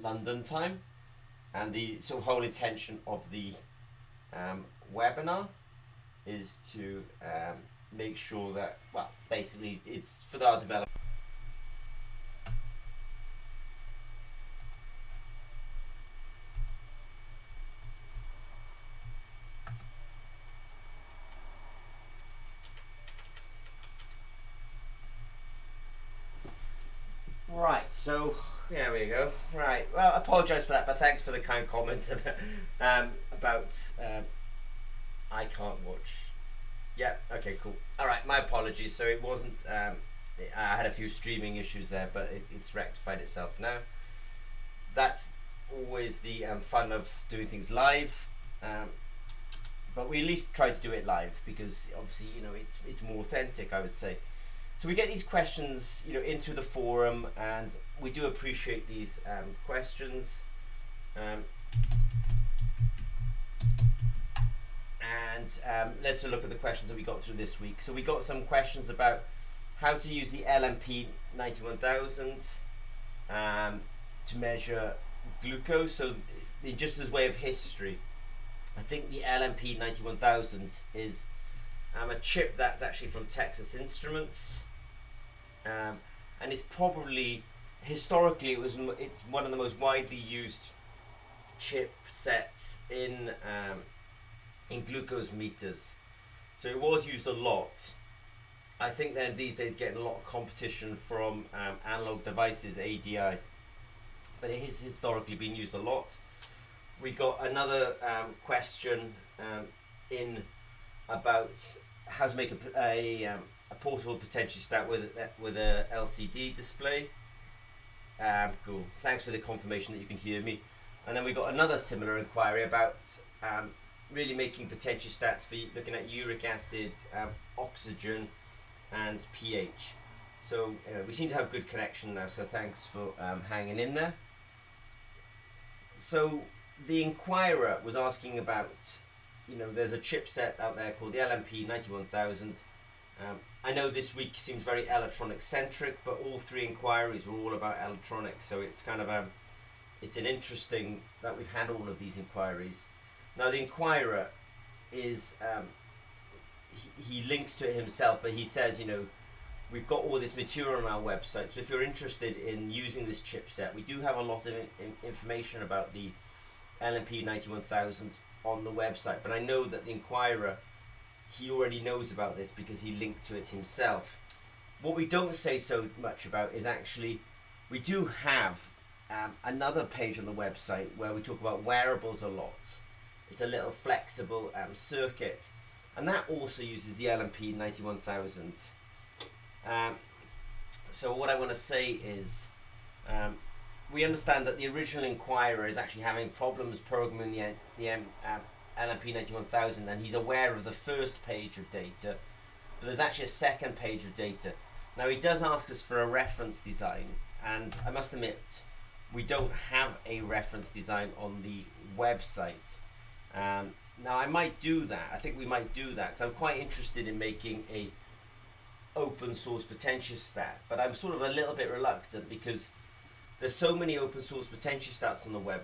London time, and the sort of whole intention of the webinar is to make sure that, well, basically it's for our developers. Right, so there we go. Right, well, I apologise for that, but thanks for the kind comments about I can't watch. Yeah, okay, cool. All right, my apologies. So it wasn't. I had a few streaming issues there, but it's rectified itself now. That's always the fun of doing things live. But we at least try to do it live because obviously, you know, it's more authentic, I would say. So we get these questions, you know, into the forum, and we do appreciate these questions. Let's look at the questions that we got through this week. So we got some questions about how to use the LMP 91000 to measure glucose. So just as way of history, I think the LMP 91000 is a chip that's actually from Texas Instruments, and it's probably historically it's one of the most widely used chipsets in glucose meters. So it was used a lot. I think they're these days getting a lot of competition from analog devices, ADI, but it has historically been used a lot. We got another question in about how to make a portable potentiostat with a LCD display. Cool. Thanks for the confirmation that you can hear me. And then we got another similar inquiry about really making potentiostats for looking at uric acid, oxygen, and pH. So we seem to have good connection now, so thanks for hanging in there. So the inquirer was asking about, you know, there's a chipset out there called the LMP 91000. I know this week seems very electronic centric, but all three inquiries were all about electronics, so it's kind of it's an interesting that we've had all of these inquiries. Now the inquirer is he links to it himself, but he says, you know, we've got all this material on our website, so if you're interested in using this chipset, we do have a lot of information about the LMP 91000 on the website, but I know that the inquirer, he already knows about this because he linked to it himself. What we don't say so much about is actually we do have another page on the website where we talk about wearables a lot. It's a little flexible circuit, and that also uses the LMP 91000. So what I want to say is we understand that the original inquirer is actually having problems programming the LMP 91000, and he's aware of the first page of data, but there's actually a second page of data. Now he does ask us for a reference design, and I must admit we don't have a reference design on the website. Now I might do that. I think we might do that because I'm quite interested in making a open source potentiostat, but I'm sort of a little bit reluctant because there's so many open source potentiostats on the web.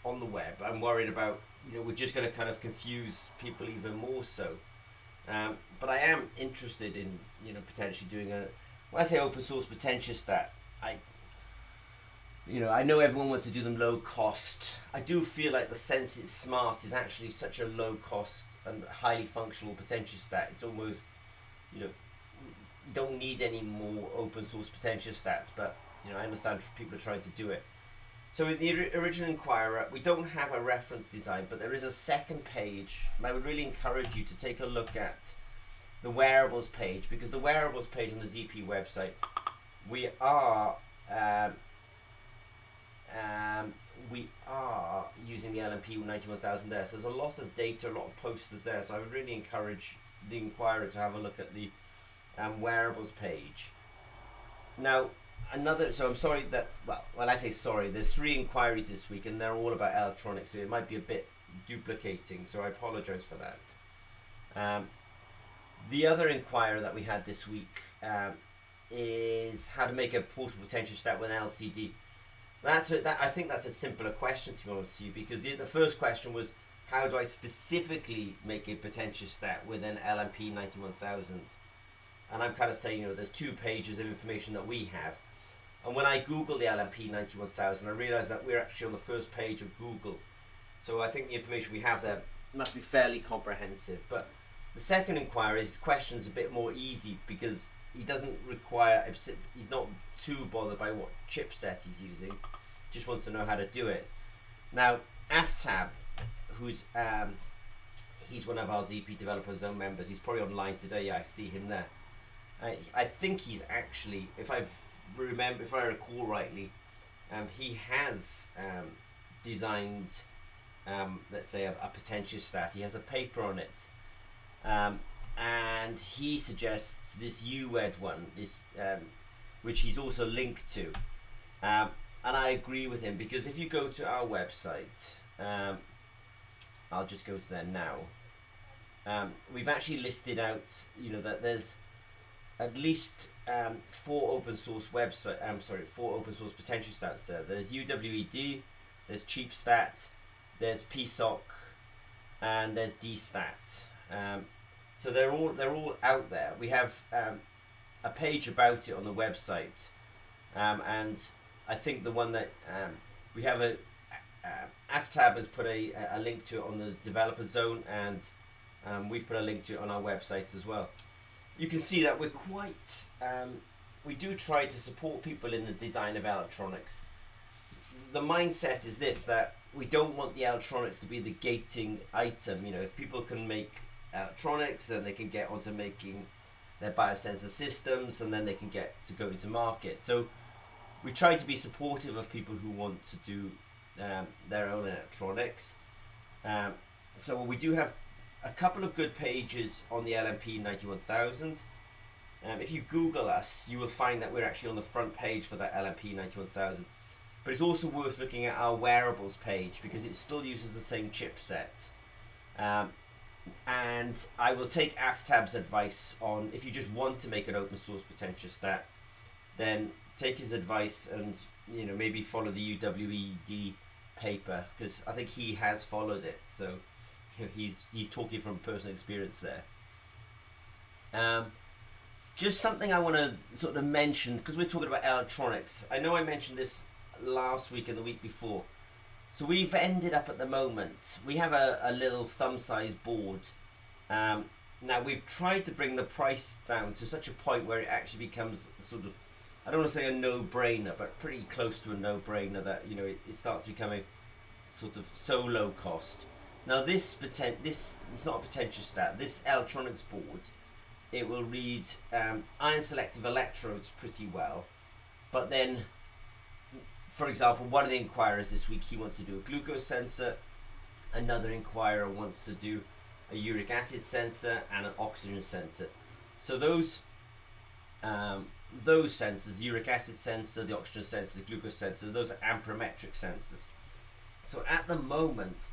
On the web, I'm worried about, you know, we're just going to kind of confuse people even more so. But I am interested in, you know, potentially doing when I say open source potentiostat, I know everyone wants to do them low cost. I do feel like the Sense It Smart is actually such a low cost and highly functional potentiostat. It's almost, you know, you don't need any more open source potentiostats, but, you know, I understand people are trying to do it. So in the original inquirer, we don't have a reference design, but there is a second page, and I would really encourage you to take a look at the wearables page, because the wearables page on the ZP website, we are using the LMP 91000 there. So there's a lot of data, a lot of posters there. So I would really encourage the inquirer to have a look at the wearables page. Now, so I'm sorry that, well, when I say sorry, there's 3 inquiries this week and they're all about electronics, so it might be a bit duplicating, so I apologize for that. The other inquiry that we had this week is how to make a portable potentiostat with an LCD. I think that's a simpler question, to be honest with you, because the first question was, how do I specifically make a potentiostat with an LMP 91000? And I'm kind of saying, there's 2 pages of information that we have. And when I Google the LMP 91000, I realised that we're actually on the first page of Google. So I think the information we have there must be fairly comprehensive. But the second inquiry, his question's a bit more easy because he doesn't require, he's not too bothered by what chipset he's using, just wants to know how to do it. Now, Aftab, who's he's one of our ZP Developer Zone members, he's probably online today. Yeah, I see him there. I think he's actually, if I recall rightly, he has designed, let's say, a potentiostat. He has a paper on it. And he suggests this UWED one, which he's also linked to. And I agree with him, because if you go to our website, I'll just go to there now. We've actually listed out, that there's at least 4 open source potentiostats there. There's UWED, there's CheapStat, there's PSOC, and there's DStat. So they're all out there. We have a page about it on the website, and I think the one that we have Aftab has put a link to it on the developer zone, and we've put a link to it on our website as well. You can see that we're quite we do try to support people in the design of electronics. The mindset is this, that we don't want the electronics to be the gating item. If people can make electronics, then they can get onto making their biosensor systems, and then they can get to go into market. So we try to be supportive of people who want to do their own electronics. So we do have a couple of good pages on the LMP 91000. If you Google us, you will find that we're actually on the front page for that LMP 91000. But it's also worth looking at our wearables page, because it still uses the same chipset. And I will take Aftab's advice on, if you just want to make an open source potentiostat, then take his advice and maybe follow the UWED paper, because I think he has followed it. So he's talking from personal experience there. Just something I want to sort of mention, because we're talking about electronics. I know I mentioned this last week and the week before. So we've ended up at the moment, we have a little thumb-sized board. Now we've tried to bring the price down to such a point where it actually becomes sort of, I don't want to say a no-brainer, but pretty close to a no-brainer, that it starts becoming sort of so low cost. Now this it's not a potentiostat. This electronics board, it will read ion selective electrodes pretty well, but then, for example, one of the inquirers this week, he wants to do a glucose sensor. Another inquirer wants to do a uric acid sensor and an oxygen sensor. So those sensors, uric acid sensor, the oxygen sensor, the glucose sensor, those are amperometric sensors. So at the moment,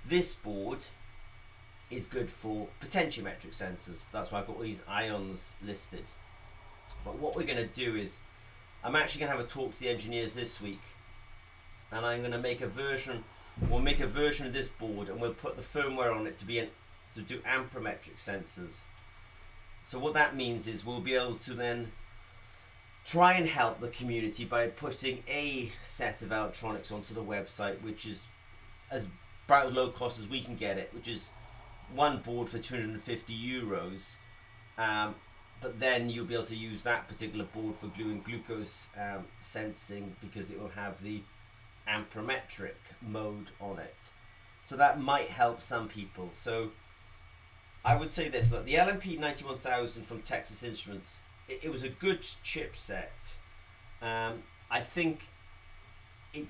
this board is good for potentiometric sensors. That's why I've got all these ions listed. But what we're going to do is, I'm actually going to have a talk to the engineers this week, and I'm going to make a version. We'll make a version of this board, and we'll put the firmware on it to do amperometric sensors. So what that means is we'll be able to then try and help the community by putting a set of electronics onto the website, which is as about as low cost as we can get it, which is one board for €250. But then you'll be able to use that particular board for glucose sensing, because it will have the amperometric mode on it. So that might help some people. So I would say this, look, the LMP 91000 from Texas Instruments, it was a good chipset. I think it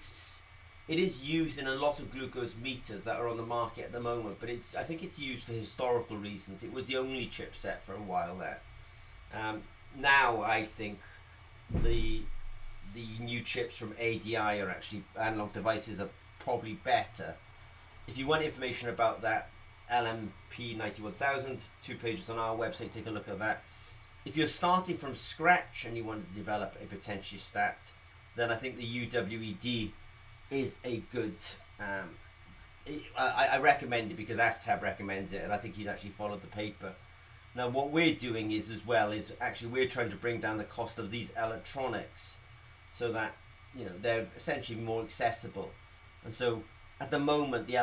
is used in a lot of glucose meters that are on the market at the moment, but I think it's used for historical reasons. It was the only chipset for a while there. Now I think the new chips from ADI are actually, Analog Devices, are probably better. If you want information about that LMP 91000, 2 pages on our website, take a look at that. If you're starting from scratch and you want to develop a potentiostat, then I think the UWED is a good. I recommend it because AFTAB recommends it, and I think he's actually followed the paper. Now, what we're doing is actually we're trying to bring down the cost of these electronics, so that they're essentially more accessible. And so at the moment, the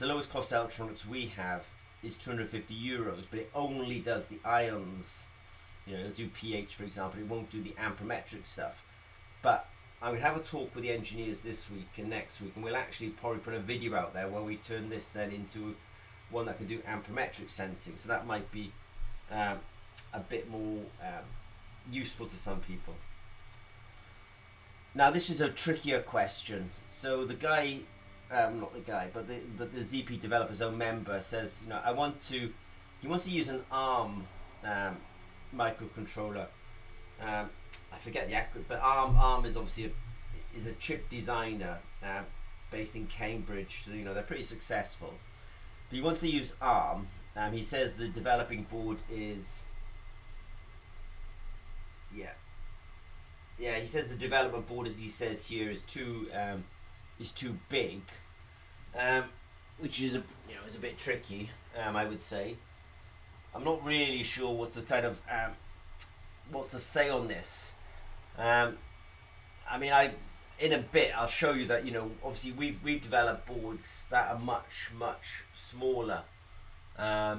lowest cost electronics we have is €250, but it only does the ions. It'll do pH, for example. It won't do the amperemetric stuff. But I'm going to have a talk with the engineers this week and next week, and we'll actually probably put a video out there where we turn this then into one that can do amperemetric sensing. So that might be a bit more useful to some people. Now, this is a trickier question. So the guy, not the guy, but the ZP developer's own member says, he wants to use an ARM microcontroller. I forget the acronym, but ARM is obviously a chip designer based in Cambridge, so they're pretty successful. But he wants to use ARM. He says the developing board is he says the development board, as he says here, is too big, which is is a bit tricky. I would say I'm not really sure what to say on this. In a bit I'll show you that obviously we've developed boards that are much smaller. I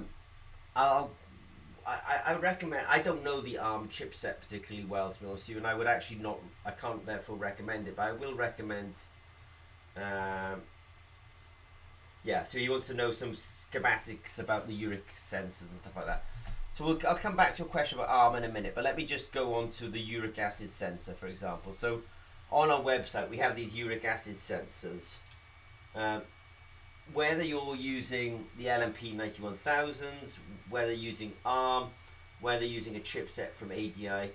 recommend. I don't know the ARM chipset particularly well, to be honest with you, and I would actually not. I can't therefore recommend it, but I will recommend. So he wants to know some schematics about the Uric sensors and stuff like that. So I'll come back to a question about ARM in a minute, but let me just go on to the uric acid sensor, for example. So on our website, we have these uric acid sensors. Whether you're using the LMP 91000s, whether using ARM, whether using a chipset from ADI,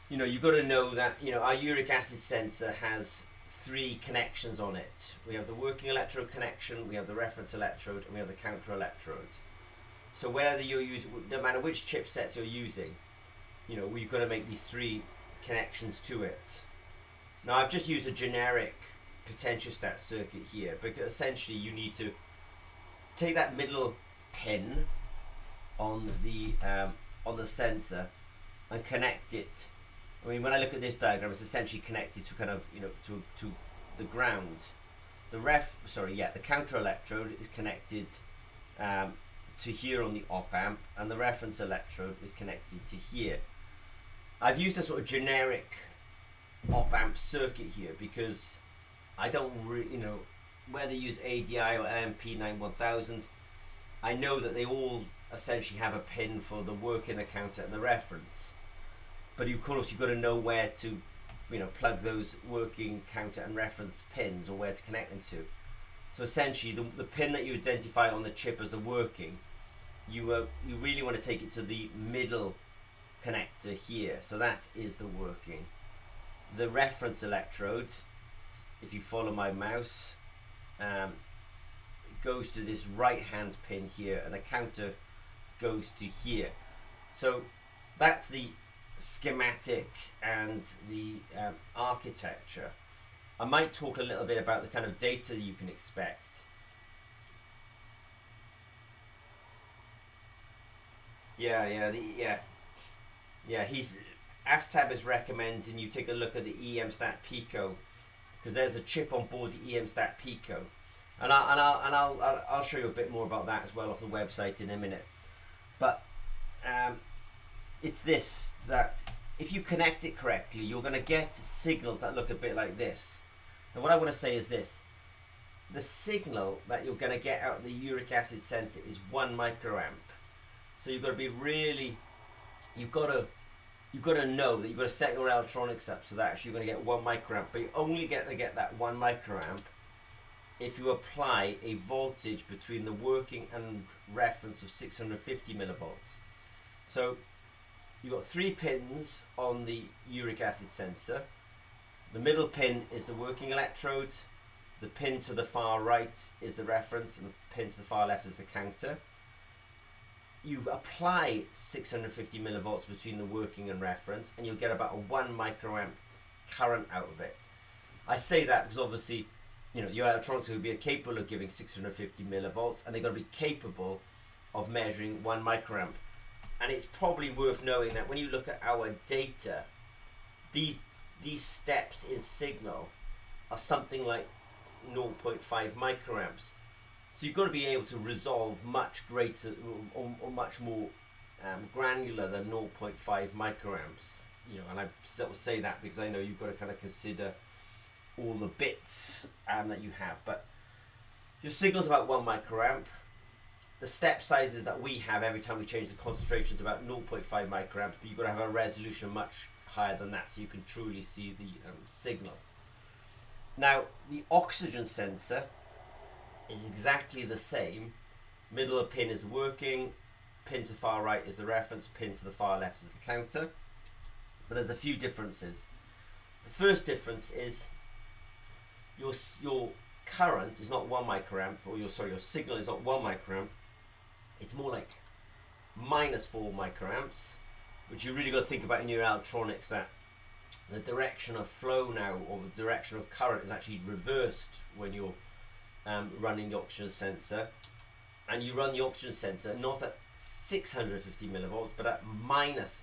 you've got to know that our uric acid sensor has 3 connections on it. We have the working electrode connection, we have the reference electrode, and we have the counter electrode. So whether you're using, no matter which chipsets you're using, we've got to make these 3 connections to it. Now, I've just used a generic potentiostat circuit here, because essentially you need to take that middle pin on the sensor and connect it. When I look at this diagram, it's essentially connected to to the ground. The counter electrode is connected to here on the op amp, and the reference electrode is connected to here. I've used a sort of generic op amp circuit here because I don't really, whether you use ADI or LMP 91000, I know that they all essentially have a pin for the working counter and the reference. But of course, you've got to know where to, plug those working counter and reference pins, or where to connect them to. So essentially, the pin that you identify on the chip as the working, you really want to take it to the middle connector here. So that is the working. The reference electrode, if you follow my mouse, goes to this right hand pin here, and the counter goes to here. So that's the schematic and the architecture. I might talk a little bit about the kind of data you can expect. AFTAB is recommending you take a look at the EMstat Pico, because there's a chip on board the EMstat Pico, and I'll show you a bit more about that as well off the website in a minute. But it's this, that if you connect it correctly, you're going to get signals that look a bit like this. And what I want to say is this: the signal that you're going to get out of the uric acid sensor is 1 microamp. So you've got to be really, you've got to know that you've got to set your electronics up so that actually you're going to get 1 microamp. But you're only going to get that 1 microamp if you apply a voltage between the working and reference of 650 millivolts. So you've got 3 pins on the uric acid sensor. The middle pin is the working electrode. The pin to the far right is the reference, and the pin to the far left is the counter. You apply 650 millivolts between the working and reference, and you'll get about a 1 microamp current out of it. I say that because obviously, you know, your electronics will be capable of giving 650 millivolts, and they've got to be capable of measuring 1 microamp. And it's probably worth knowing that when you look at our data, these steps in signal are something like 0.5 microamps. So you've got to be able to resolve much greater or much more granular than 0.5 microamps. You know, and I sort of say that because I know you've got to kind of consider all the bits that you have. But your signal's about 1 microamp. The step sizes that we have every time we change the concentration is about 0.5 microamps, but you've got to have a resolution much higher than that so you can truly see the signal. Now, the oxygen sensor is exactly the same. Middle of pin is working, pin to far right is the reference, pin to the far left is the counter. But there's a few differences. The first difference is your current is not 1 microamp, or your signal is not 1 microamp. It's more like minus 4 microamps, which you really got to think about in your electronics, that the direction of flow now, or the direction of current, is actually reversed when you're running the oxygen sensor. And you run the oxygen sensor not at 650 millivolts, but at minus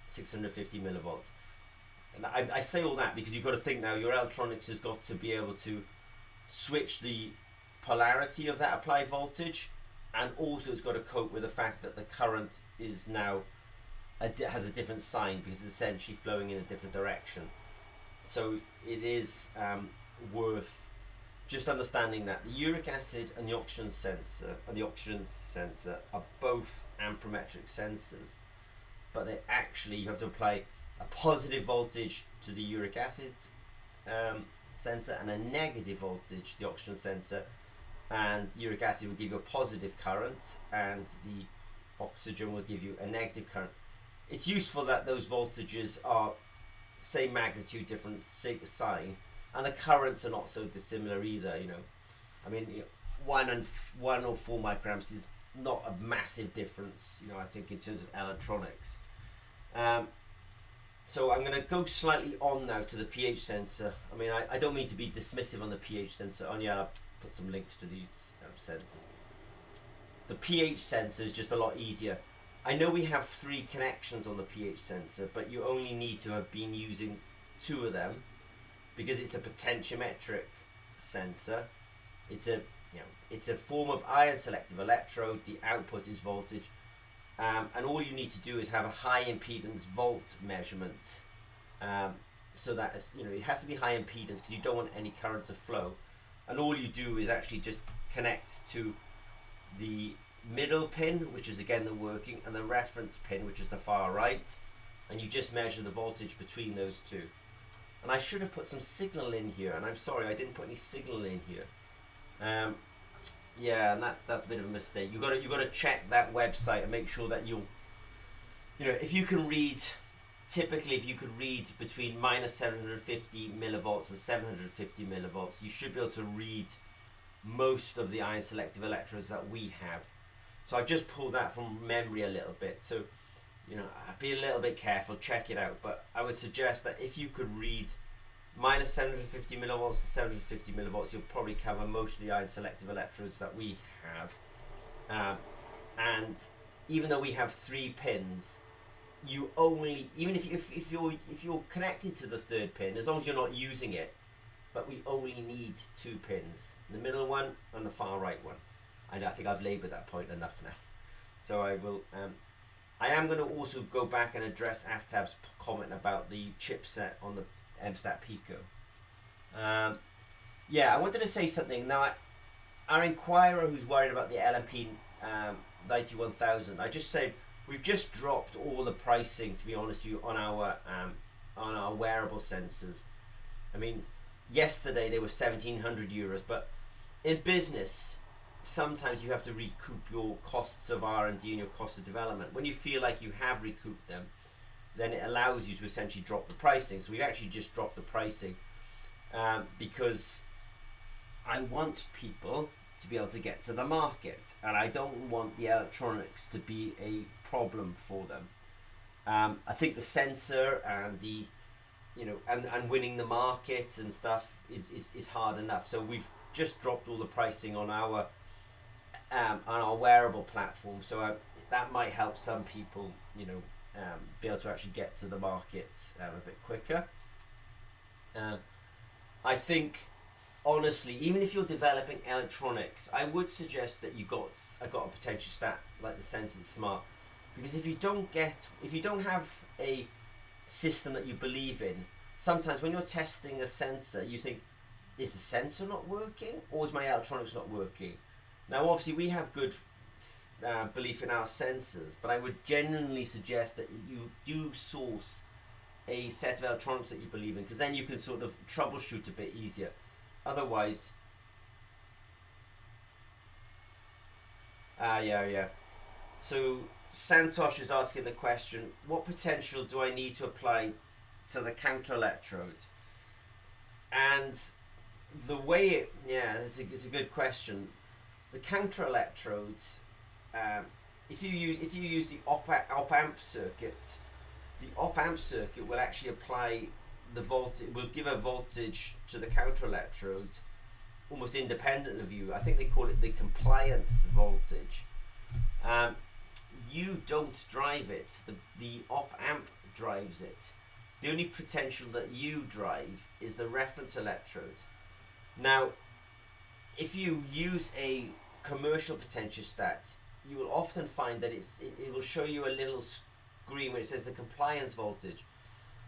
650 millivolts. And I say all that because you've got to think now your electronics has got to be able to switch the polarity of that applied voltage, and also it's got to cope with the fact that the current is now has a different sign because it's essentially flowing in a different direction. So it is worth just understanding that the uric acid and the oxygen sensor are both amperometric sensors, but they actually, you have to apply a positive voltage to the uric acid sensor and a negative voltage to the oxygen sensor, and uric acid will give you a positive current and the oxygen will give you a negative current. It's useful that those voltages are same magnitude, different sign, and the currents are not so dissimilar either. You know, I mean, 1 or 4 microamps is not a massive difference. You know, I think in terms of electronics. So I'm going to go slightly on now to the pH sensor. I mean, I don't mean to be dismissive on the pH sensor. I'll put some links to these sensors. The pH sensor is just a lot easier. I know we have 3 connections on the pH sensor, but you only need to have been using 2 of them because it's a potentiometric sensor. It's a form of ion selective electrode. The output is voltage, and all you need to do is have a high impedance volt measurement. So that is, it has to be high impedance because you don't want any current to flow. And all you do is actually just connect to the middle pin, which is again the working, and the reference pin, which is the far right, and you just measure the voltage between those two. And I should have put some signal in here, and I'm sorry I didn't put any signal in here. Yeah, and that's a bit of a mistake. You've got to check that website and make sure that if you can read, typically if you could read between minus 750 millivolts and 750 millivolts, you should be able to read most of the ion selective electrodes that we have. So I've just pulled that from memory a little bit. So, be a little bit careful, check it out. But I would suggest that if you could read minus 750 millivolts to 750 millivolts, you'll probably cover most of the ion selective electrodes that we have. And even though we have 3 pins, you only, even if you're connected to the 3rd pin, as long as you're not using it, but we only need 2 pins, the middle one and the far right one. I think I've laboured that point enough now. So I will. I am going to also go back and address Aftab's comment about the chipset on the MStat Pico. I wanted to say something. Now, our inquirer who's worried about the LMP 91000, I just said we've just dropped all the pricing, to be honest with you, on our wearable sensors. I mean, yesterday they were €1,700, but in business, sometimes you have to recoup your costs of R&D and your cost of development. When you feel like you have recouped them, then it allows you to essentially drop the pricing. So we've actually just dropped the pricing because I want people to be able to get to the market, and I don't want the electronics to be a problem for them. I think the sensor and the and winning the market and stuff is hard enough. So we've just dropped all the pricing on our wearable platform. So that might help some people, be able to actually get to the market a bit quicker. I think, honestly, even if you're developing electronics, I would suggest that you got a potential stat like the Sensor Smart, because if you don't have a system that you believe in, sometimes when you're testing a sensor, you think, is the sensor not working, or is my electronics not working? Now, obviously, we have good belief in our sensors, but I would genuinely suggest that you do source a set of electronics that you believe in, because then you can sort of troubleshoot a bit easier. Otherwise, yeah. So Santosh is asking the question, what potential do I need to apply to the counter electrode? And the way it's a good question. The counter electrode, if you use the op amp circuit, the op amp circuit will actually apply the voltage, will give a voltage to the counter electrode almost independent of you. I think they call it the compliance voltage. You don't drive it. The op amp drives it. The only potential that you drive is the reference electrode. Now, if you use a commercial potentiostat, you will often find that it will show you a little screen where it says the compliance voltage.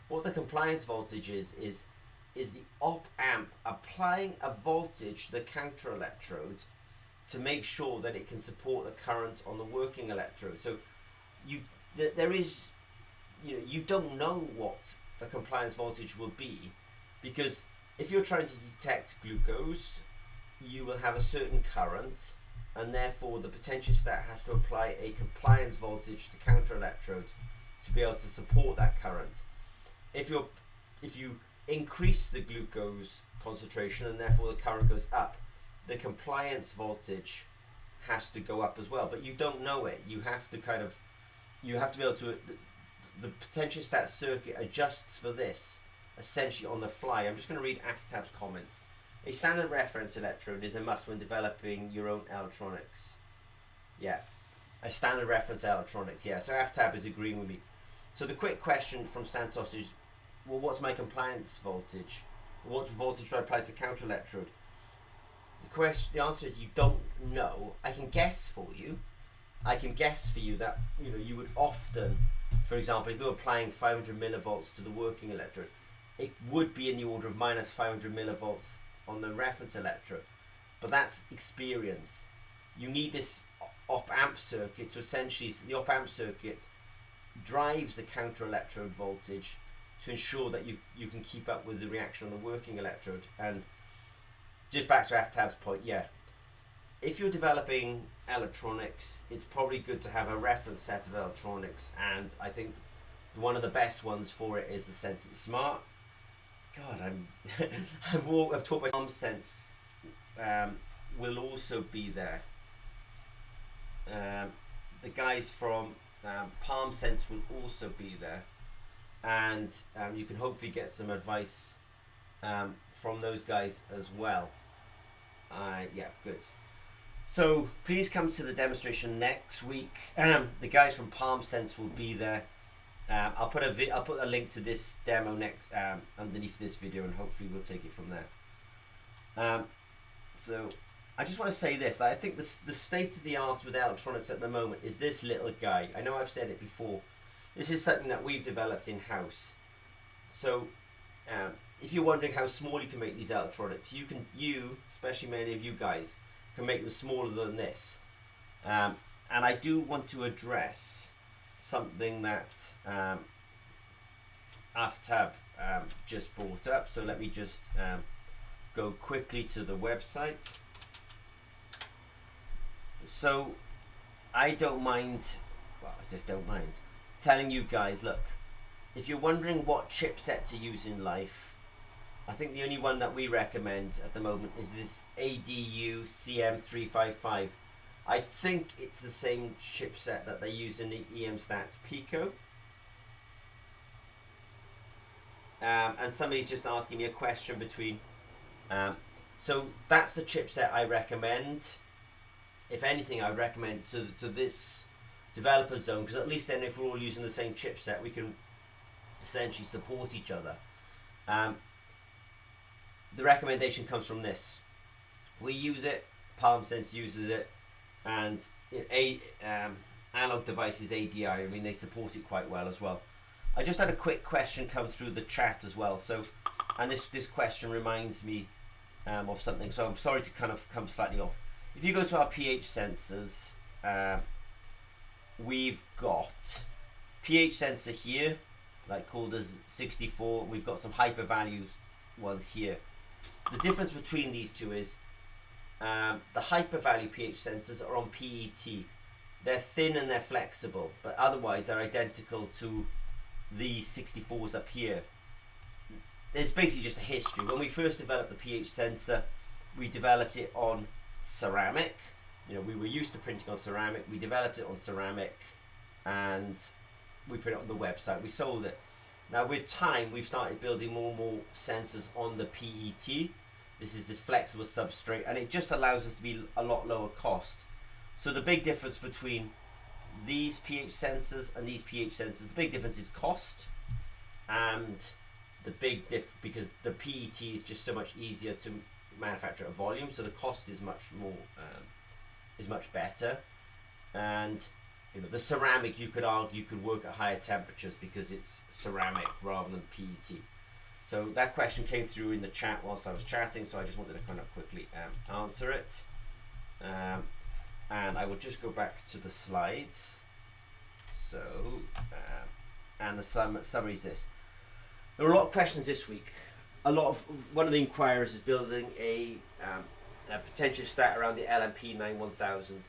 What the compliance voltage is the op amp applying a voltage to the counter electrode to make sure that it can support the current on the working electrode. So you don't know what the compliance voltage will be, because if you're trying to detect glucose, you will have a certain current, and therefore the potentiostat has to apply a compliance voltage to the counter electrode to be able to support that current. If you increase the glucose concentration and therefore the current goes up, the compliance voltage has to go up as well, but you don't know it. You have to be able to, the potentiostat circuit adjusts for this essentially on the fly. I'm just going to read Aftab's comments. A standard reference electrode is a must when developing your own electronics. Yeah, a standard reference electronics. Yeah, so Aftab is agreeing with me. So the quick question from Santos is, well, what's my compliance voltage? What voltage do I apply to the counter electrode? The answer is you don't know. I can guess for you. I can guess for you that you would often, for example, if you're applying 500 millivolts to the working electrode, it would be in the order of minus 500 millivolts on the reference electrode. But that's experience. You need this op amp circuit to essentially, the op amp circuit drives the counter electrode voltage to ensure that you can keep up with the reaction on the working electrode. And just back to Aftab's point, if you're developing electronics, it's probably good to have a reference set of electronics, and I think one of the best ones for it is the Sensor Smart. God, I've taught my Palm Sense will also be there. The guys from Palm Sense will also be there, and you can hopefully get some advice from those guys as well. Good. So please come to the demonstration next week. The guys from Palm Sense will be there. I'll put a link to this demo next underneath this video, and hopefully we'll take it from there. So I just want to say this. I think the state of the art with electronics at the moment is this little guy. I know I've said it before. This is something that we've developed in-house. So if you're wondering how small you can make these electronics, especially many of you guys, can make them smaller than this. And I do want to address something that Aftab just brought up. So let me just go quickly to the website. So I just don't mind telling you guys, look, if you're wondering what chipset to use in life, I think the only one that we recommend at the moment is this ADU CM355. I think it's the same chipset that they use in the EMStat Pico. and somebody's just asking me a question between. So that's the chipset I recommend. If anything, I would recommend to this developer zone, because at least then if we're all using the same chipset, we can essentially support each other. The recommendation comes from this. We use it, PalmSense uses it, and Analog Devices ADI, I mean, they support it quite well as well. I just had a quick question come through the chat as well. So, and this question reminds me of something. So I'm sorry to kind of come slightly off. If you go to our pH sensors, we've got pH sensor here, like called as 64. We've got some hyper values ones here. The difference between these two is the hyper value pH sensors are on PET. They're thin and they're flexible, but otherwise they're identical to these 64s up here. There's basically just a history. When we first developed the pH sensor, we developed it on ceramic. You know, we were used to printing on ceramic. We developed it on ceramic, and we put it on the website. We sold it. Now with time, we've started building more and more sensors on the PET. This is this flexible substrate, and it just allows us to be a lot lower cost. So the big difference between these pH sensors and these pH sensors, the big difference is cost, and the big because the PET is just so much easier to manufacture at volume, so the cost is much more is much better. And you know, the ceramic, you could argue, could work at higher temperatures because it's ceramic rather than PET. So that question came through in the chat whilst I was chatting, so I just wanted to kind of quickly answer it. And I will just go back to the slides. So, and the summary is this. There were a lot of questions this week. One of the inquirers is building a potentiostat around the LMP 91000.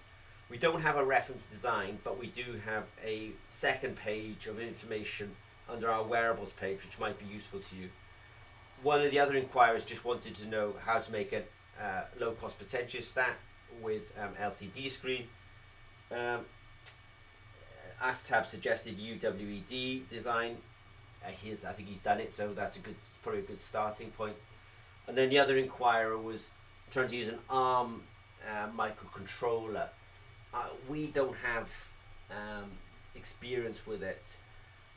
We don't have a reference design, but we do have a second page of information under our wearables page, which might be useful to you. One of the other inquirers just wanted to know how to make a low-cost potentiostat with LCD screen. Aftab suggested UWED design. I think he's done it, so that's probably a good starting point. And then the other inquirer was trying to use an ARM microcontroller. We don't have experience with it,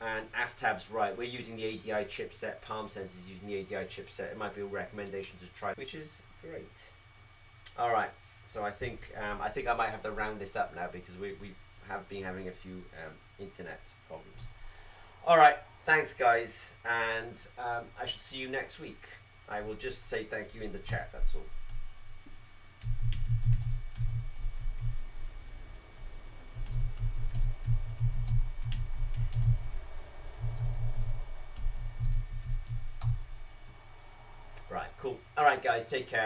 and Aftab's right. We're using the ADI chipset. PalmSense is using the ADI chipset. It might be a recommendation to try, which is great. All right, so I think I might have to round this up now because we have been having a few internet problems. All right, thanks guys, and I shall see you next week. I will just say thank you in the chat. That's all. Right, cool. All right, guys, take care.